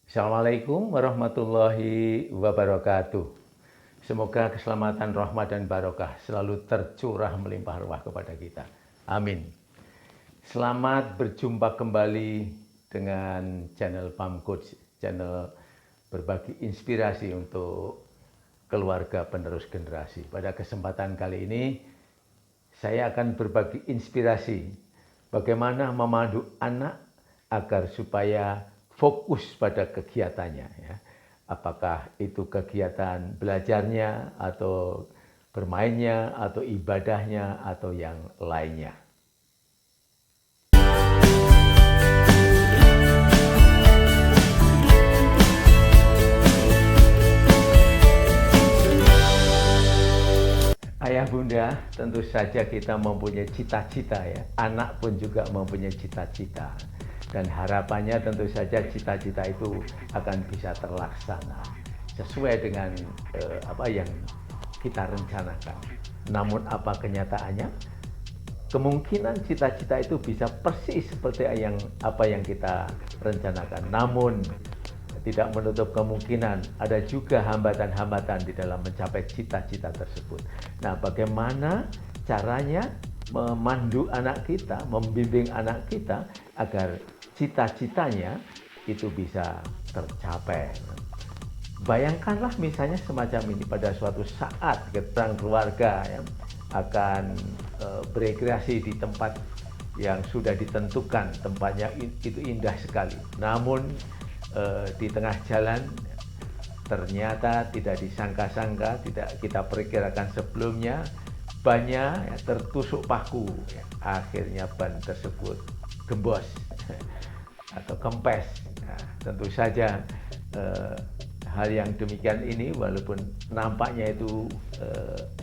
Assalamualaikum warahmatullahi wabarakatuh. Semoga keselamatan, rahmat, dan barokah selalu tercurah melimpah ruah kepada kita. Amin. Selamat berjumpa kembali dengan channel Pam Coach, channel berbagi inspirasi untuk keluarga penerus generasi. Pada kesempatan kali ini, saya akan berbagi inspirasi bagaimana memandu anak agar supaya fokus pada kegiatannya, ya. Apakah itu kegiatan belajarnya atau bermainnya atau ibadahnya atau yang lainnya. Ayah bunda, tentu saja kita mempunyai cita-cita, ya. Anak pun juga mempunyai cita-cita. Dan harapannya tentu saja cita-cita itu akan bisa terlaksana sesuai dengan apa yang kita rencanakan. Namun apa kenyataannya? Kemungkinan cita-cita itu bisa persis seperti apa yang kita rencanakan. Namun tidak menutup kemungkinan ada juga hambatan-hambatan di dalam mencapai cita-cita tersebut. Nah, bagaimana caranya memandu anak kita, membimbing anak kita agar cita-citanya itu bisa tercapai. Bayangkanlah misalnya semacam ini, pada suatu saat kita keluarga yang akan berekreasi di tempat yang sudah ditentukan, tempatnya itu indah sekali. Namun di tengah jalan ternyata tidak disangka-sangka, tidak kita perkirakan sebelumnya, bannya tertusuk paku, akhirnya ban tersebut gembos atau kempes. Nah, tentu saja hal yang demikian ini walaupun nampaknya itu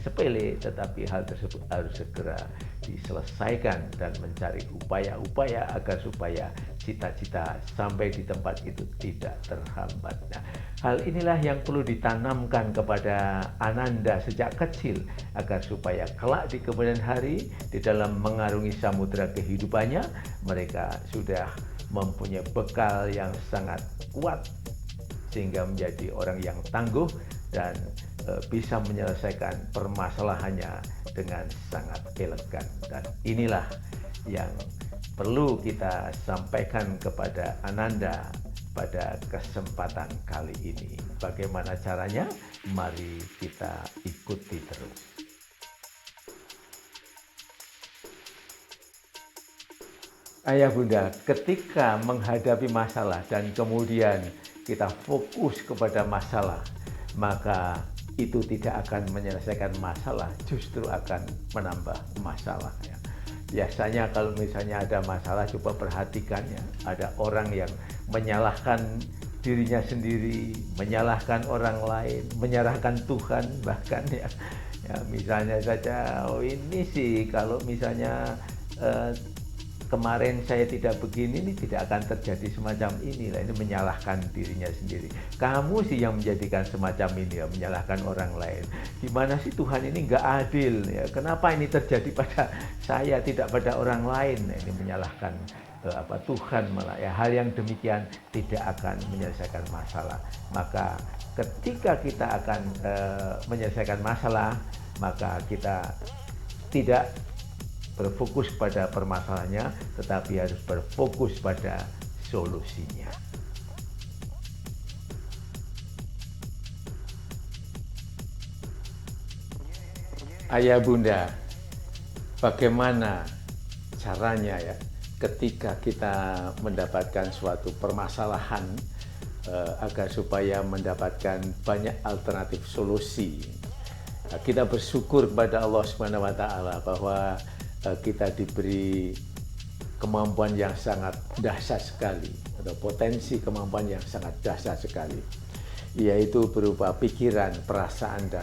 sepele, tetapi hal tersebut harus segera diselesaikan dan mencari upaya-upaya agar supaya cita-cita sampai di tempat itu tidak terhambat. Nah, hal inilah yang perlu ditanamkan kepada Ananda sejak kecil agar supaya kelak di kemudian hari di dalam mengarungi samudera kehidupannya mereka sudah mempunyai bekal yang sangat kuat sehingga menjadi orang yang tangguh dan bisa menyelesaikan permasalahannya dengan sangat elegan. Dan inilah yang perlu kita sampaikan kepada Ananda pada kesempatan kali ini. Bagaimana caranya? Mari kita ikuti terus. Ayah bunda, ketika menghadapi masalah dan kemudian kita fokus kepada masalah, maka itu tidak akan menyelesaikan masalah, justru akan menambah masalah, ya. Biasanya kalau misalnya ada masalah, coba perhatikan, ya, ada orang yang menyalahkan dirinya sendiri, menyalahkan orang lain, menyalahkan Tuhan bahkan, ya misalnya saja, oh ini sih kalau misalnya kemarin saya tidak begini, ini tidak akan terjadi semacam inilah. Ini menyalahkan dirinya sendiri. Kamu sih yang menjadikan semacam ini, ya, menyalahkan orang lain. Gimana sih Tuhan ini nggak adil, ya? Kenapa ini terjadi pada saya, tidak pada orang lain? Nah, ini menyalahkan Tuhan malah, ya. Hal yang demikian tidak akan menyelesaikan masalah. Maka ketika kita akan menyelesaikan masalah, maka kita tidak berfokus pada permasalahannya, tetapi harus berfokus pada solusinya. Ayah bunda, bagaimana caranya, ya, ketika kita mendapatkan suatu permasalahan agar supaya mendapatkan banyak alternatif solusi. Kita bersyukur kepada Allah Subhanahu wa Ta'ala bahwa kita diberi kemampuan yang sangat dahsyat sekali, atau potensi kemampuan yang sangat dahsyat sekali, yaitu berupa pikiran, perasaan, dan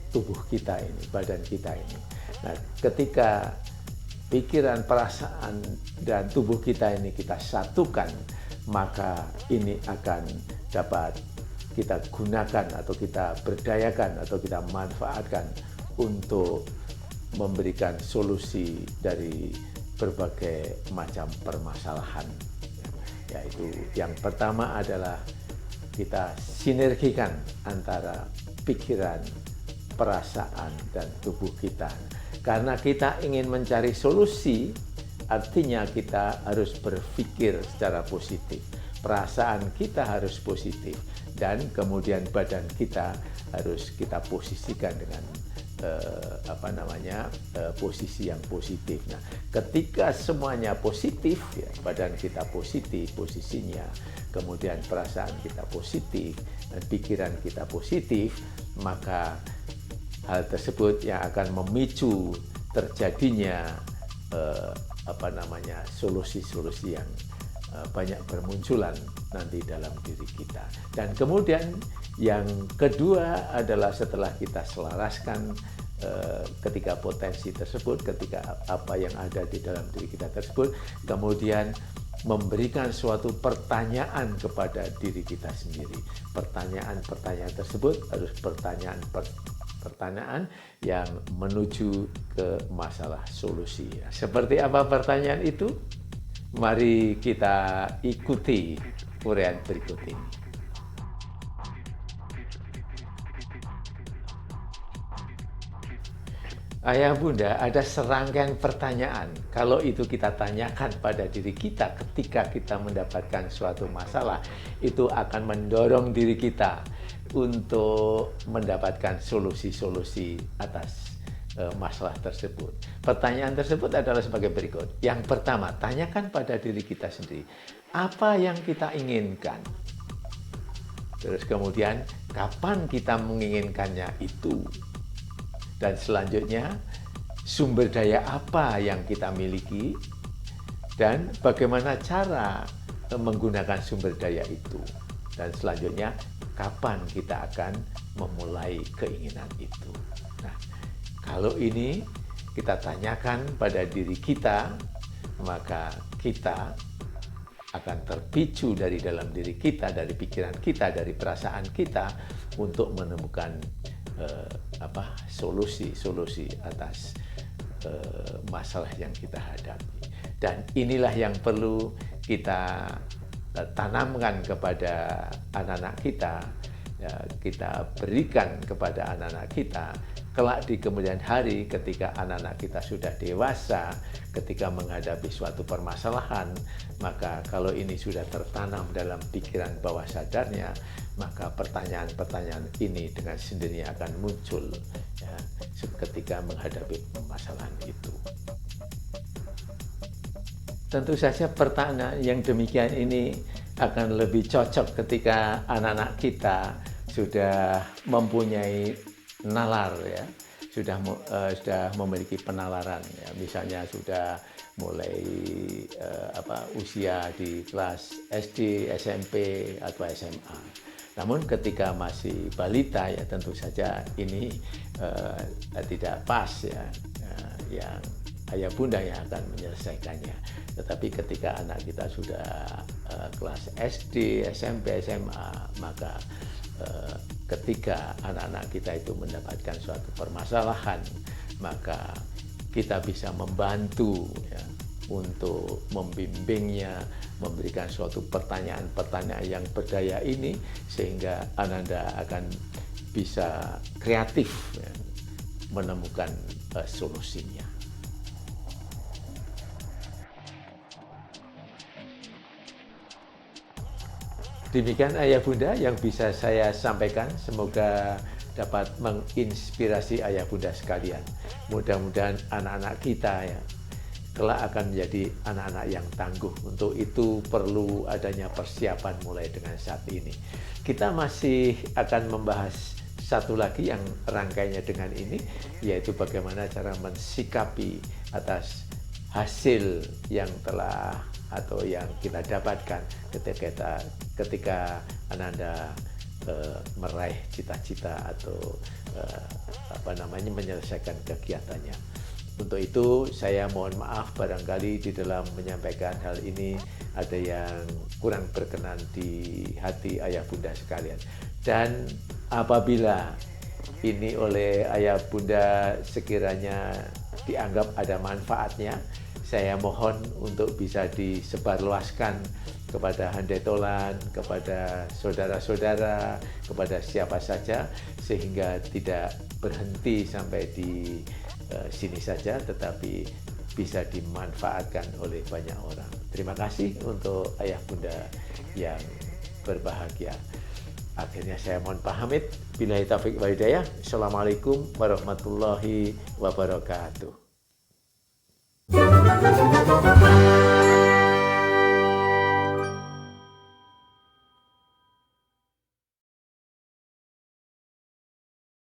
tubuh kita ini, badan kita ini. Nah, ketika pikiran, perasaan, dan tubuh kita ini kita satukan, maka ini akan dapat kita gunakan atau kita berdayakan atau kita manfaatkan untuk memberikan solusi dari berbagai macam permasalahan. yaitu yang pertama adalah kita sinergikan antara pikiran, perasaan, dan tubuh kita. Karena kita ingin mencari solusi, artinya kita harus berpikir secara positif. Perasaan kita harus positif, dan kemudian badan kita harus kita posisikan dengan posisi yang positif. Nah, ketika semuanya positif, ya, badan kita positif posisinya, kemudian perasaan kita positif dan pikiran kita positif, maka hal tersebut yang akan memicu terjadinya solusi-solusi yang banyak bermunculan nanti dalam diri kita. Dan kemudian yang kedua adalah setelah kita selaraskan ketika potensi tersebut, ketika apa yang ada di dalam diri kita tersebut, kemudian memberikan suatu pertanyaan kepada diri kita sendiri. Pertanyaan-pertanyaan tersebut harus pertanyaan yang menuju ke masalah solusi. Seperti apa pertanyaan itu? Mari kita ikuti uraian berikut ini. Ayah Bunda, ada serangkaian pertanyaan. Kalau itu kita tanyakan pada diri kita ketika kita mendapatkan suatu masalah, itu akan mendorong diri kita untuk mendapatkan solusi-solusi atas masalah tersebut. Pertanyaan tersebut adalah sebagai berikut. Yang pertama, tanyakan pada diri kita sendiri, apa yang kita inginkan? Terus kemudian, kapan kita menginginkannya itu? Dan selanjutnya, sumber daya apa yang kita miliki? Dan bagaimana cara menggunakan sumber daya itu? Dan selanjutnya, kapan kita akan memulai keinginan itu? Nah, kalau ini kita tanyakan pada diri kita, maka kita akan terpicu dari dalam diri kita, dari pikiran kita, dari perasaan kita untuk menemukan solusi atas masalah yang kita hadapi. Dan inilah yang perlu kita tanamkan kepada anak-anak kita, ya, kita berikan kepada anak-anak kita. Kelak di kemudian hari ketika anak-anak kita sudah dewasa, ketika menghadapi suatu permasalahan, maka kalau ini sudah tertanam dalam pikiran bawah sadarnya, maka pertanyaan-pertanyaan ini dengan sendirinya akan muncul, ya, ketika menghadapi permasalahan itu. Tentu saja pertanyaan yang demikian ini akan lebih cocok ketika anak-anak kita sudah mempunyai nalar, ya, sudah memiliki penalaran, ya, misalnya sudah mulai usia di kelas SD, SMP atau SMA. Namun ketika masih balita, ya tentu saja ini tidak pas, ya, yang ayah bunda yang akan menyelesaikannya. Tetapi ketika anak kita sudah kelas SD, SMP, SMA, maka ketika anak-anak kita itu mendapatkan suatu permasalahan, maka kita bisa membantu, ya, untuk membimbingnya, memberikan suatu pertanyaan-pertanyaan yang berdaya ini, sehingga Ananda akan bisa kreatif, ya, menemukan solusinya. Demikian ayah bunda yang bisa saya sampaikan, semoga dapat menginspirasi ayah bunda sekalian. Mudah-mudahan anak-anak kita, ya, kelak akan menjadi anak-anak yang tangguh. Untuk itu perlu adanya persiapan mulai dengan saat ini. Kita masih akan membahas satu lagi yang rangkaiannya dengan ini, yaitu bagaimana cara mensikapi atas hasil yang telah atau yang kita dapatkan ketika Ananda meraih cita-cita atau menyelesaikan kegiatannya. Untuk itu saya mohon maaf barangkali di dalam menyampaikan hal ini ada yang kurang berkenan di hati ayah bunda sekalian. Dan apabila ini oleh ayah bunda sekiranya dianggap ada manfaatnya, saya mohon untuk bisa disebarluaskan kepada handetolan, kepada saudara-saudara, kepada siapa saja, sehingga tidak berhenti sampai di sini saja, tetapi bisa dimanfaatkan oleh banyak orang. Terima kasih untuk ayah bunda yang berbahagia. Akhirnya saya mohon pamit. Billahi taufiq wal hidayah. Assalamualaikum warahmatullahi wabarakatuh.